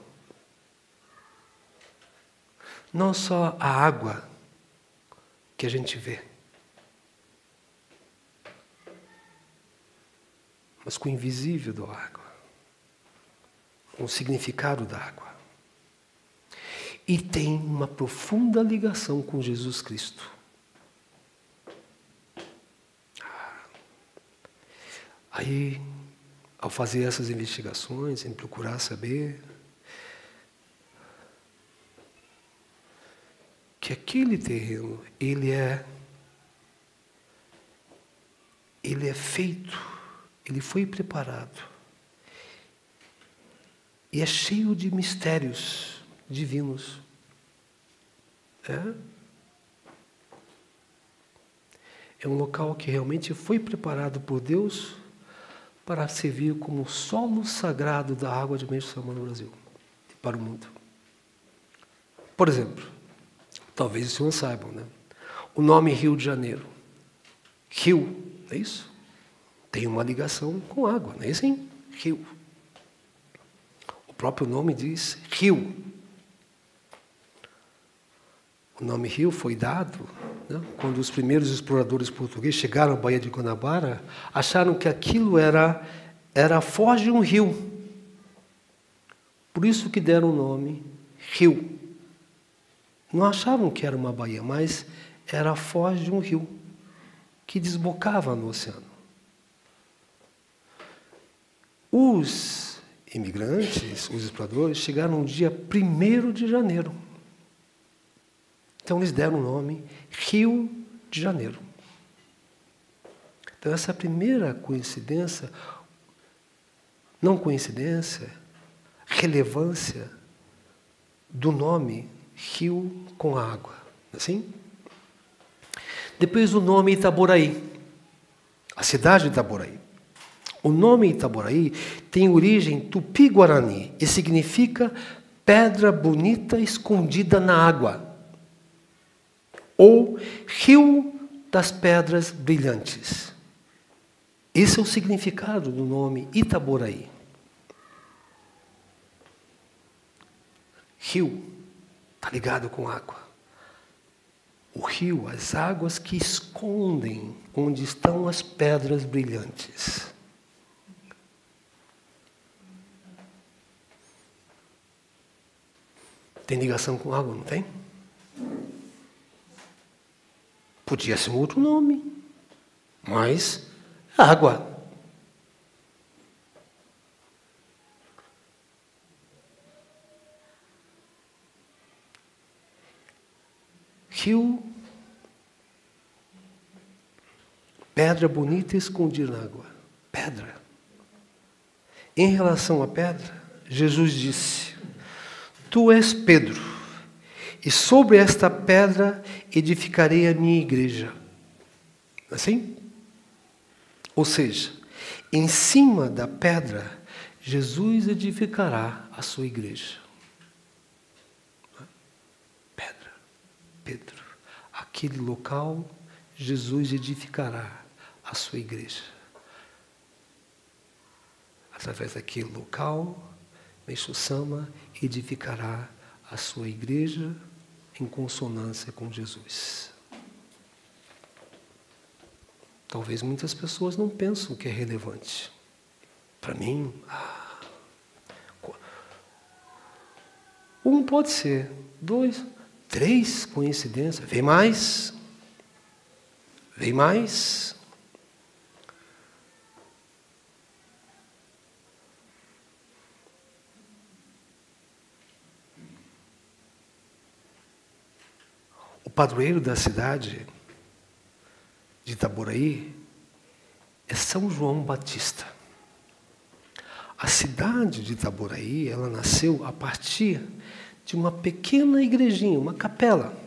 Não só a água que a gente vê, mas com o invisível da água, com o significado da água. E tem uma profunda ligação com Jesus Cristo. Aí, ao fazer essas investigações, em procurar saber que aquele terreno, ele é feito, ele foi preparado e é cheio de mistérios divinos. É um local que realmente foi preparado por Deus para servir como solo sagrado da água de Meixo-Sama no Brasil e para o mundo. Por exemplo, talvez os senhores saibam, o nome Rio de Janeiro. Rio, não é isso? Tem uma ligação com água, não é isso, hein? Rio. O próprio nome diz rio. O nome Rio foi dado, quando os primeiros exploradores portugueses chegaram à Baía de Guanabara, acharam que aquilo era a foz de um rio. Por isso que deram o nome Rio. Não achavam que era uma baía, mas era a foz de um rio que desbocava no oceano. Os imigrantes, os exploradores, chegaram no dia 1º de janeiro. Então, eles deram o nome Rio de Janeiro. Então, essa é a primeira coincidência, não coincidência, relevância do nome Rio com água. Assim? Depois o nome Itaboraí, a cidade de Itaboraí. O nome Itaboraí tem origem tupi-guarani e significa pedra bonita escondida na água, ou rio das pedras brilhantes. Esse é o significado do nome Itaboraí. Rio está ligado com água. O rio, as águas que escondem onde estão as pedras brilhantes. Tem ligação com água, não tem? Podia ser um outro nome, mas água. Rio, pedra bonita escondida na água. Pedra. Em relação à pedra, Jesus disse: Tu és Pedro, e sobre esta pedra edificarei a minha igreja. Assim? Ou seja, em cima da pedra, Jesus edificará a sua igreja. Pedra. Pedro, aquele local Jesus edificará a sua igreja. Através daquele local, Meishu Sama edificará a sua igreja em consonância com Jesus. Talvez muitas pessoas não pensam que é relevante. Para mim, um pode ser, 2, 3 coincidências. Vem mais. Vem mais. O padroeiro da cidade de Itaboraí é São João Batista. A cidade de Itaboraí, ela nasceu a partir de uma pequena igrejinha, uma capela,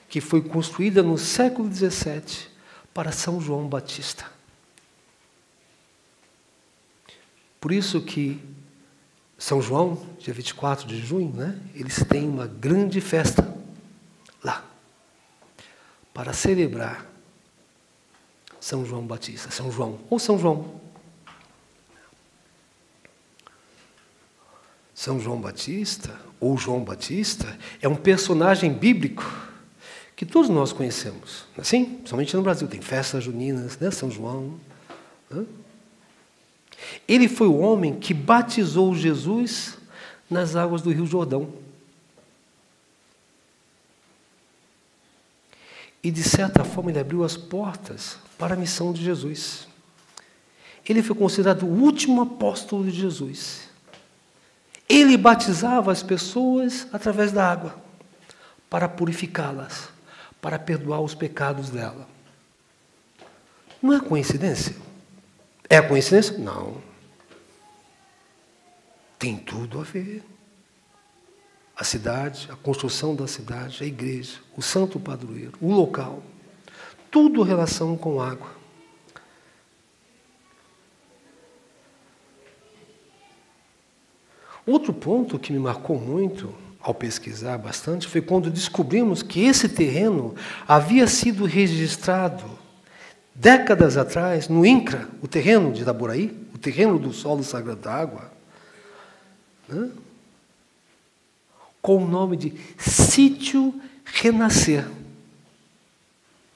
que foi construída no século XVII para São João Batista. Por isso que São João, dia 24 de junho, eles têm uma grande festa lá, para celebrar São João Batista, São João, ou São João. São João Batista, ou João Batista, é um personagem bíblico que todos nós conhecemos. Assim, somente no Brasil tem festas juninas, São João. Ele foi o homem que batizou Jesus nas águas do Rio Jordão. E, de certa forma, ele abriu as portas para a missão de Jesus. Ele foi considerado o último apóstolo de Jesus. Ele batizava as pessoas através da água, para purificá-las, para perdoar os pecados dela. Não é coincidência? É coincidência? Não. Tem tudo a ver. A cidade, a construção da cidade, a igreja, o santo padroeiro, o local, tudo relação com água. Outro ponto que me marcou muito, ao pesquisar bastante, foi quando descobrimos que esse terreno havia sido registrado décadas atrás no INCRA, o terreno de Itaboraí, o terreno do solo sagrado da água, com o nome de Sítio Renascer.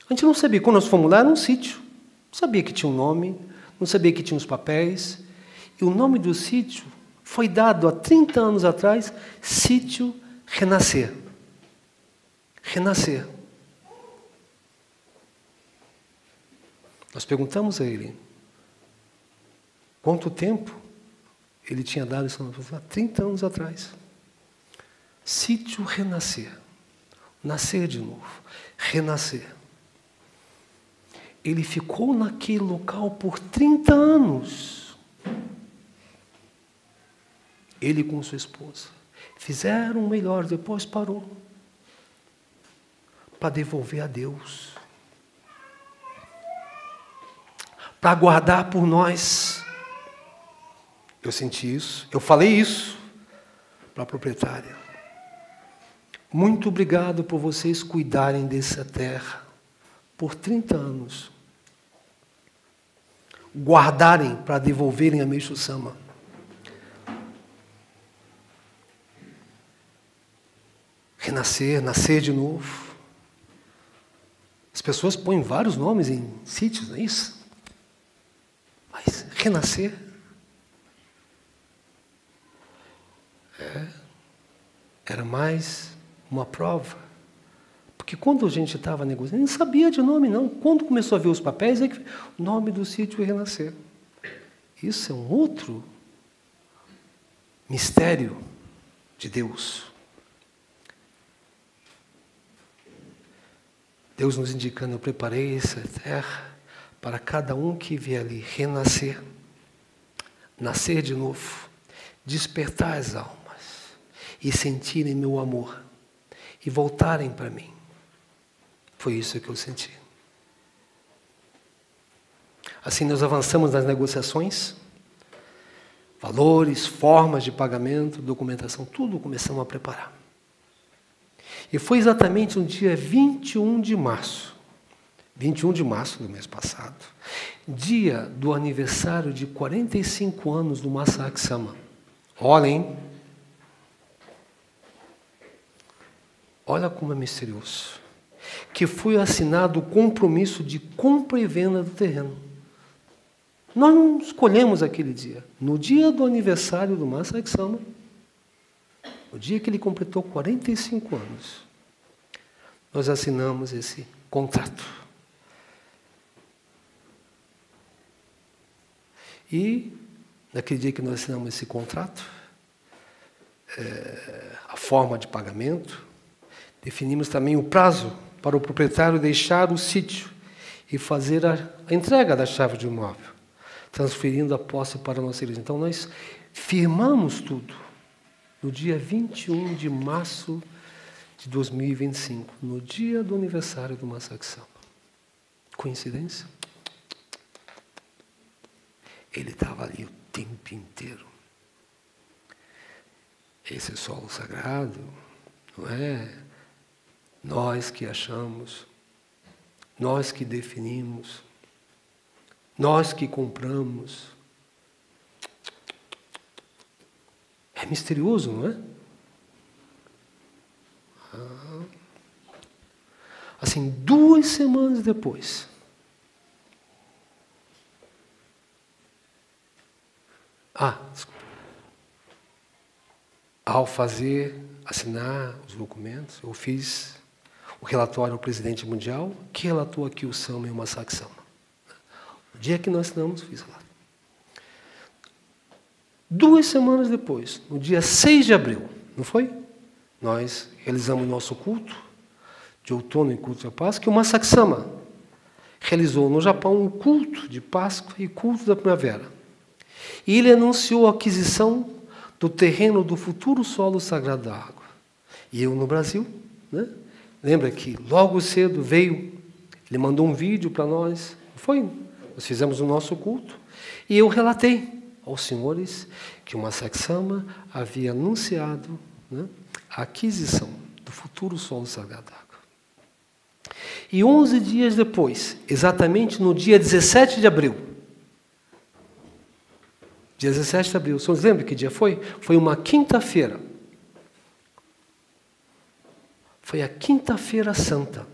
A gente não sabia, quando nós fomos lá, era um sítio. Não sabia que tinha um nome, não sabia que tinha os papéis. E o nome do sítio foi dado há 30 anos atrás, Sítio Renascer. Renascer. Nós perguntamos a ele quanto tempo ele tinha dado isso há 30 anos atrás. Sítio Renascer. Nascer de novo. Renascer. Ele ficou naquele local por 30 anos. Ele com sua esposa. Fizeram o melhor, depois parou. Para devolver a Deus. Para guardar por nós. Eu senti isso, eu falei isso para a proprietária. Muito obrigado por vocês cuidarem dessa terra por 30 anos. Guardarem para devolverem a Meishu Sama. Renascer, nascer de novo. As pessoas põem vários nomes em sítios, não é isso? Mas renascer era mais uma prova. Porque quando a gente estava negociando, não sabia de nome, não. Quando começou a ver os papéis, é que o nome do sítio é Renascer. Isso é um outro mistério de Deus. Deus nos indicando, eu preparei essa terra para cada um que vier ali renascer, nascer de novo, despertar as almas e sentirem meu amor e voltarem para mim. Foi isso que eu senti. Assim nós avançamos nas negociações, valores, formas de pagamento, documentação, tudo começamos a preparar. E foi exatamente no dia 21 de março do mês passado, dia do aniversário de 45 anos do Masaaki Sama. Olhem, olha como é misterioso, que foi assinado o compromisso de compra e venda do terreno. Nós não escolhemos aquele dia. No dia do aniversário do Masaaki Sama, o dia que ele completou 45 anos, nós assinamos esse contrato. E, naquele dia que nós assinamos esse contrato, a forma de pagamento, definimos também o prazo para o proprietário deixar o sítio e fazer a entrega da chave de imóvel, transferindo a posse para a nossa igreja. Então, nós firmamos tudo no dia 21 de março de 2025, no dia do aniversário do Masaaki Sama. Coincidência? Ele estava ali o tempo inteiro. Esse solo sagrado, não é? Nós que achamos, nós que definimos, nós que compramos. É misterioso, não é? Assim, 2 semanas depois, ao assinar os documentos, eu fiz o relatório ao presidente mundial, que relatou aqui o Sama e o Masaaki Sama. No dia que nós assinamos, fiz lá. 2 semanas depois, no dia 6 de abril, não foi? Nós realizamos nosso culto de outono e culto de Páscoa, que o Masaaki Sama realizou no Japão um culto de Páscoa e culto da primavera. E ele anunciou a aquisição do terreno do futuro solo sagrado da água. E eu no Brasil, né? Lembra que logo cedo veio, ele mandou um vídeo para nós, nós fizemos o nosso culto, e eu relatei aos senhores que o Masaaki Sama havia anunciado, né, a aquisição do futuro solo sagrado da água. E 11 dias depois, exatamente no dia 17 de abril, dia 17 de abril, vocês lembram que dia foi? Foi uma quinta-feira. Foi a Quinta-feira Santa.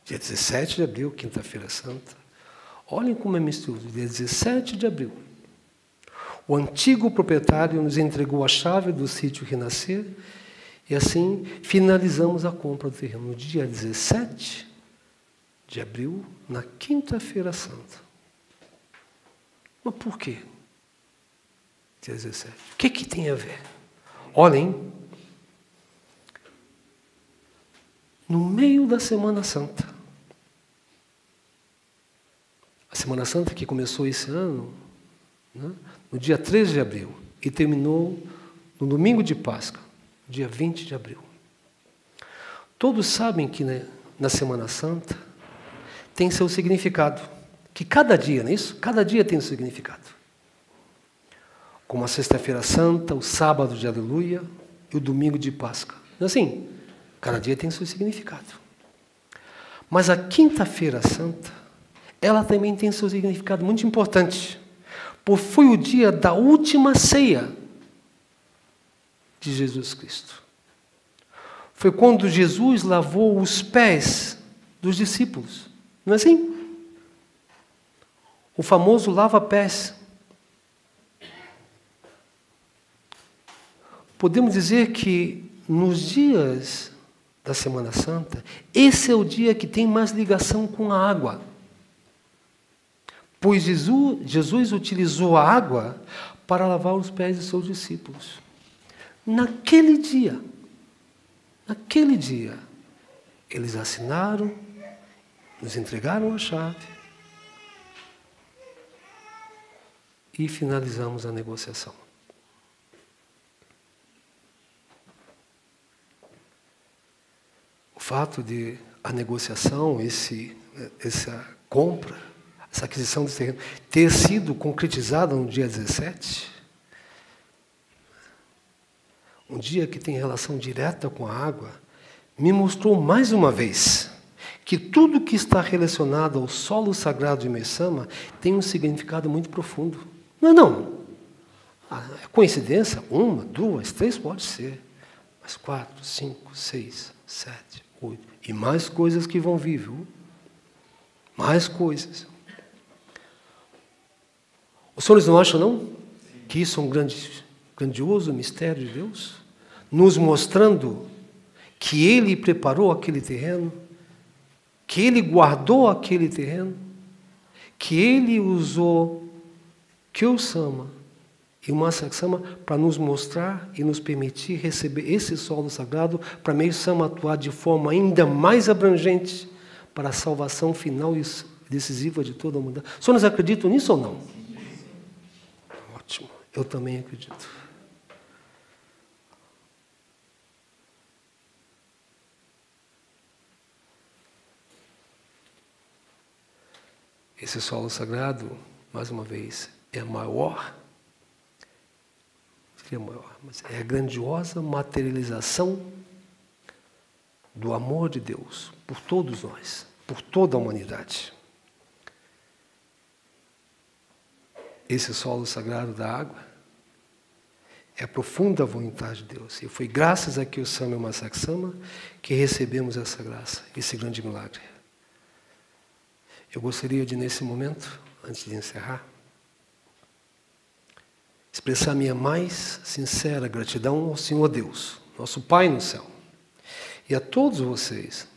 Dia 17 de abril, Quinta-feira Santa. Olhem como é misterioso. Dia 17 de abril. O antigo proprietário nos entregou a chave do sítio Renascer e assim finalizamos a compra do terreno. No dia 17 de abril, na Quinta-feira Santa. Mas por quê? Dia 17. O que tem a ver? Olhem, no meio da Semana Santa, a Semana Santa que começou esse ano, né, no dia 13 de abril, e terminou no domingo de Páscoa, dia 20 de abril. Todos sabem que, né, na Semana Santa tem seu significado, que cada dia, não é isso? Cada dia tem um significado. Como a Sexta-feira Santa, o Sábado de Aleluia e o Domingo de Páscoa. Assim, cada dia tem seu significado. Mas a Quinta-feira Santa, ela também tem seu significado muito importante, porque foi o dia da última ceia de Jesus Cristo. Foi quando Jesus lavou os pés dos discípulos. Não é assim? O famoso lava-pés. Podemos dizer que nos dias da Semana Santa, esse é o dia que tem mais ligação com a água. Pois Jesus utilizou a água para lavar os pés de seus discípulos. Naquele dia, eles assinaram, nos entregaram a chave e finalizamos a negociação. O fato de a negociação, essa compra, essa aquisição desse terreno, ter sido concretizada no dia 17, um dia que tem relação direta com a água, me mostrou mais uma vez que tudo que está relacionado ao solo sagrado de Meixama tem um significado muito profundo. Não. É coincidência? 1, 2, 3 pode ser. Mas 4, 5, 6, 7, 8. E mais coisas que vão vir, viu? Mais coisas. Os senhores não acham, não? Que isso é um grandioso mistério de Deus? Nos mostrando que Ele preparou aquele terreno, que Ele guardou aquele terreno, que Ele usou Kyo-sama e o Masaki-sama para nos mostrar e nos permitir receber esse solo sagrado para Meixama atuar de forma ainda mais abrangente para a salvação final e decisiva de toda a humanidade. Os senhores acreditam nisso ou não? Ótimo, eu também acredito. Esse solo sagrado, mais uma vez, é maior, mas é a grandiosa materialização do amor de Deus por todos nós, por toda a humanidade. Esse solo sagrado da água é a profunda vontade de Deus. E foi graças a Kyo-sama e o Masaki-sama que recebemos essa graça, esse grande milagre. Eu gostaria de, nesse momento, antes de encerrar, expressar minha mais sincera gratidão ao Senhor Deus, nosso Pai no céu, e a todos vocês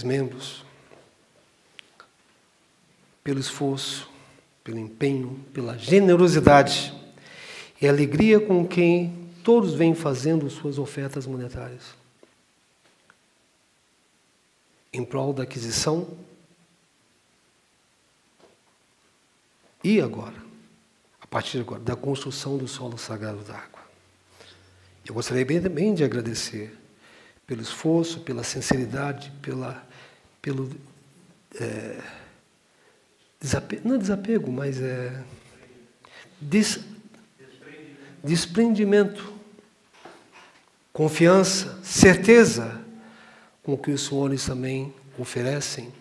membros, pelo esforço, pelo empenho, pela generosidade e alegria com quem todos vêm fazendo suas ofertas monetárias em prol da aquisição e agora, a partir de agora, da construção do solo sagrado da água. Eu gostaria bem de agradecer pelo esforço, pela sinceridade, pelo desapego, não é desapego, mas desprendimento, confiança, certeza com que os senhores também oferecem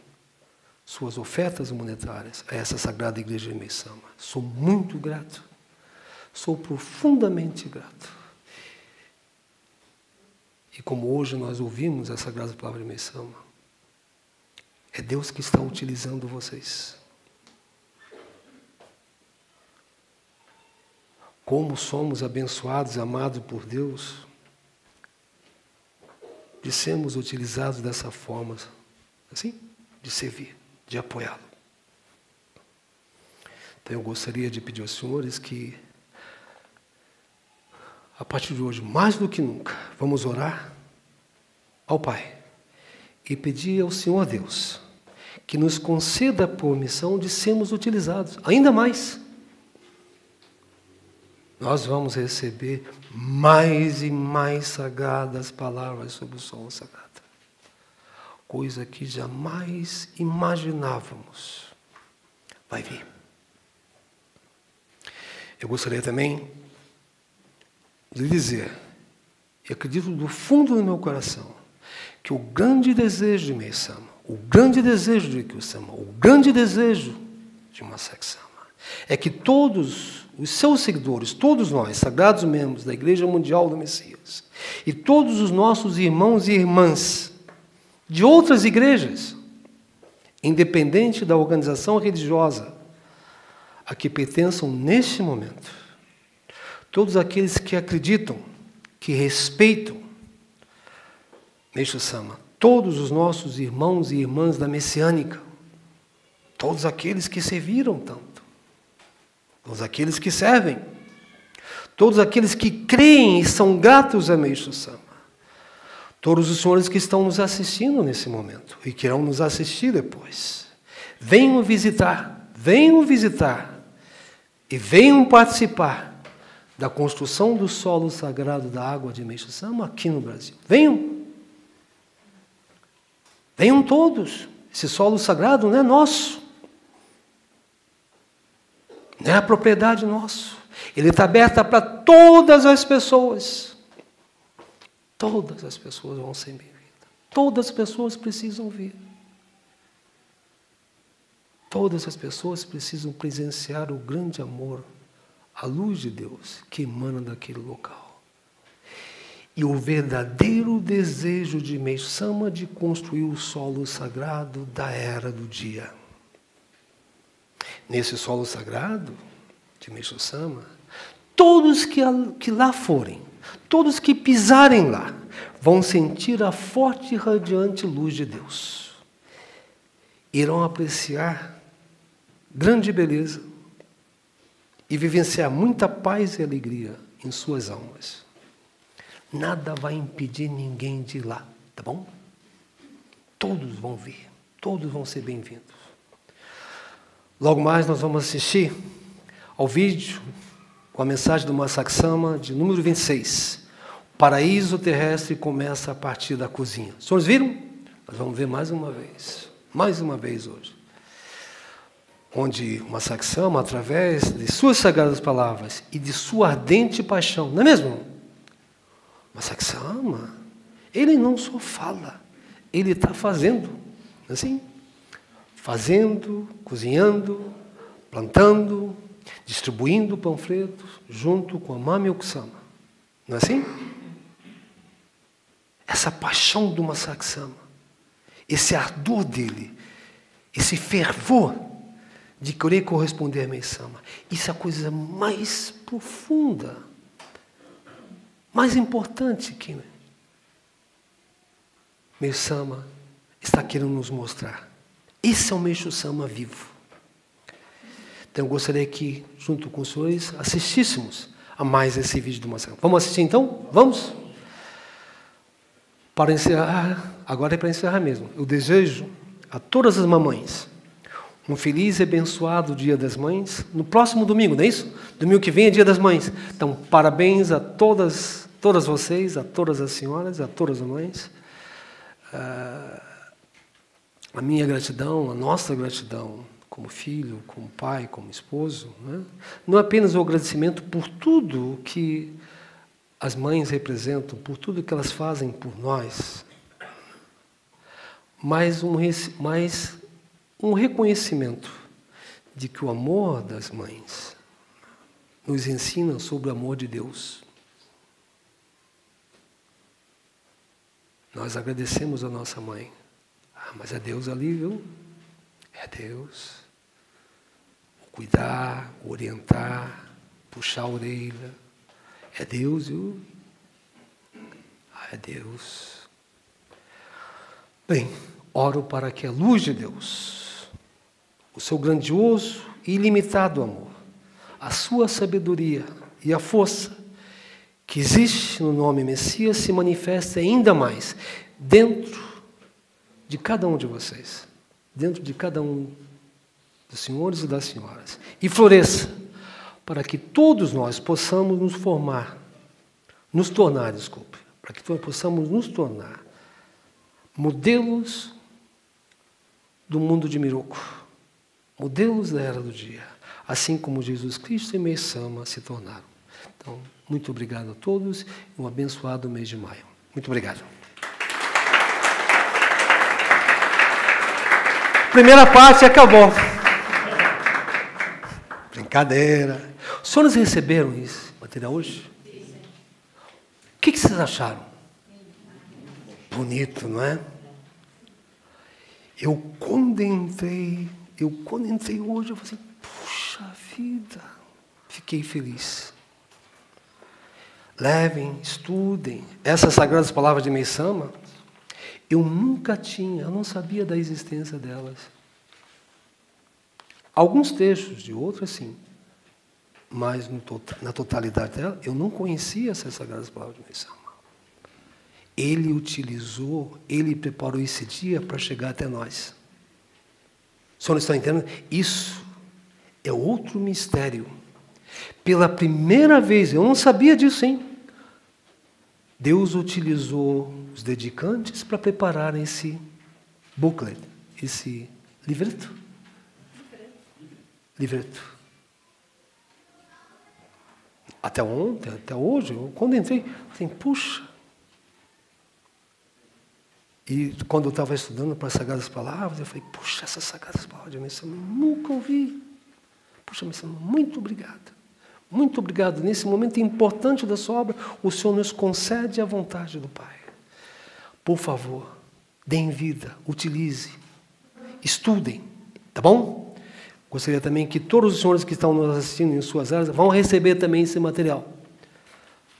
suas ofertas monetárias a essa Sagrada Igreja de Meixama. Sou muito grato, sou profundamente grato. E como hoje nós ouvimos a Sagrada Palavra de Meixama, é Deus que está utilizando vocês. Como somos abençoados e amados por Deus, de sermos utilizados dessa forma, assim, de servir, de apoiá-lo. Então eu gostaria de pedir aos senhores que, a partir de hoje, mais do que nunca, vamos orar ao Pai e pedir ao Senhor Deus que nos conceda a permissão de sermos utilizados ainda mais. Nós vamos receber mais e mais sagradas palavras sobre o solo sagrado. Coisa que jamais imaginávamos. Vai vir. Eu gostaria também de dizer, e acredito do fundo do meu coração, que o grande desejo de Meixama, o grande desejo de Kyo-sama, o grande desejo de Masaki-sama, é que todos os seus seguidores, todos nós, sagrados membros da Igreja Mundial do Messias, e todos os nossos irmãos e irmãs de outras igrejas, independente da organização religiosa a que pertençam neste momento, todos aqueles que acreditam, que respeitam Meixo-sama, todos os nossos irmãos e irmãs da Messiânica, todos aqueles que serviram tanto, todos aqueles que servem, todos aqueles que creem e são gratos a Meixo-sama, todos os senhores que estão nos assistindo nesse momento e que irão nos assistir depois, venham visitar e venham participar da construção do solo sagrado da água de Meixo-sama aqui no Brasil. Venham todos. Esse solo sagrado não é nosso. Não é a propriedade nossa. Ele está aberto para todas as pessoas. Todas as pessoas vão ser bem-vindas. Todas as pessoas precisam vir. Todas as pessoas precisam presenciar o grande amor, a luz de Deus que emana daquele local. E o verdadeiro desejo de Meixo Sama de construir o solo sagrado da era do dia. Nesse solo sagrado de Meixo Sama, todos que lá forem, todos que pisarem lá, vão sentir a forte e radiante luz de Deus. Irão apreciar grande beleza e vivenciar muita paz e alegria em suas almas. Nada vai impedir ninguém de ir lá, tá bom? Todos vão vir, todos vão ser bem-vindos. Logo mais nós vamos assistir ao vídeo com a mensagem do Masaaki Sama de número 26. O paraíso terrestre começa a partir da cozinha. Os senhores viram? Nós vamos ver mais uma vez hoje. Onde o Masaaki Sama, através de suas sagradas palavras e de sua ardente paixão, não é mesmo? O Masaaki Sama, ele não só fala, ele está fazendo, não é assim? Fazendo, cozinhando, plantando, distribuindo panfletos, junto com a Mami Okusama. Não é assim? Essa paixão do Masaaki Sama, esse ardor dele, esse fervor de querer corresponder a Meixo Sama, isso é a coisa mais profunda, mais importante que Meixo Sama está querendo nos mostrar. Esse é o Meixo Sama vivo. Então eu gostaria que, junto com os senhores, assistíssemos a mais esse vídeo do Masaaki Sama. Vamos assistir então? Vamos? Para encerrar, agora é para encerrar mesmo. Eu desejo a todas as mamães um feliz e abençoado Dia das Mães. No próximo domingo, não é isso? Domingo que vem é Dia das Mães. Então, parabéns a todas vocês, a todas as senhoras, a todas as mães. A minha gratidão, a nossa gratidão, como filho, como pai, como esposo, né? Não apenas o agradecimento por tudo que as mães representam, por tudo que elas fazem por nós, mas um reconhecimento de que o amor das mães nos ensina sobre o amor de Deus. Nós agradecemos a nossa mãe. Mas é Deus ali, viu? É Deus. Cuidar, orientar, puxar a orelha. É Deus, viu? É Deus. Bem, oro para que a luz de Deus, o seu grandioso e ilimitado amor, a sua sabedoria e a força que existe no nome Messias se manifeste ainda mais dentro de cada um de vocês, dentro de cada um dos senhores e das senhoras, e floresça para que todos nós possamos para que todos possamos nos tornar modelos do mundo de Miroku, modelos da era do dia, assim como Jesus Cristo e Meixo Sama se tornaram. Então, muito obrigado a todos e um abençoado mês de maio. Muito obrigado. Primeira parte acabou. Brincadeira. Os senhores receberam esse material hoje? O que vocês acharam? Bonito, não é? Eu quando entrei hoje, eu falei assim, puxa vida, fiquei feliz. Levem, estudem essas sagradas palavras de Meixo Sama. Eu não sabia da existência delas. Alguns trechos de outras, sim. Mas na totalidade dela, eu não conhecia essas sagradas palavras de Meixo Sama. Ele preparou esse dia para chegar até nós. O senhor não está entendendo? Isso é outro mistério. Pela primeira vez, eu não sabia disso, hein? Deus utilizou os dedicantes para preparar esse booklet, esse livreto. Até ontem, até hoje, quando entrei, falei, puxa. E quando eu estava estudando para as Sagradas Palavras, eu falei, puxa, essas Sagradas Palavras de Mestre Sama, nunca ouvi. Puxa, Mestre Sama, muito obrigado. Muito obrigado. Nesse momento importante da sua obra, o Senhor nos concede a vontade do Pai. Por favor, deem vida, utilize, estudem, tá bom? Gostaria também que todos os senhores que estão nos assistindo em suas áreas vão receber também esse material,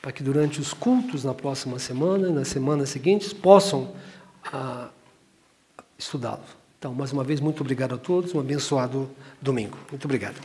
para que durante os cultos na próxima semana e nas semanas seguintes possam estudá-lo. Então, mais uma vez, muito obrigado a todos, um abençoado domingo. Muito obrigado.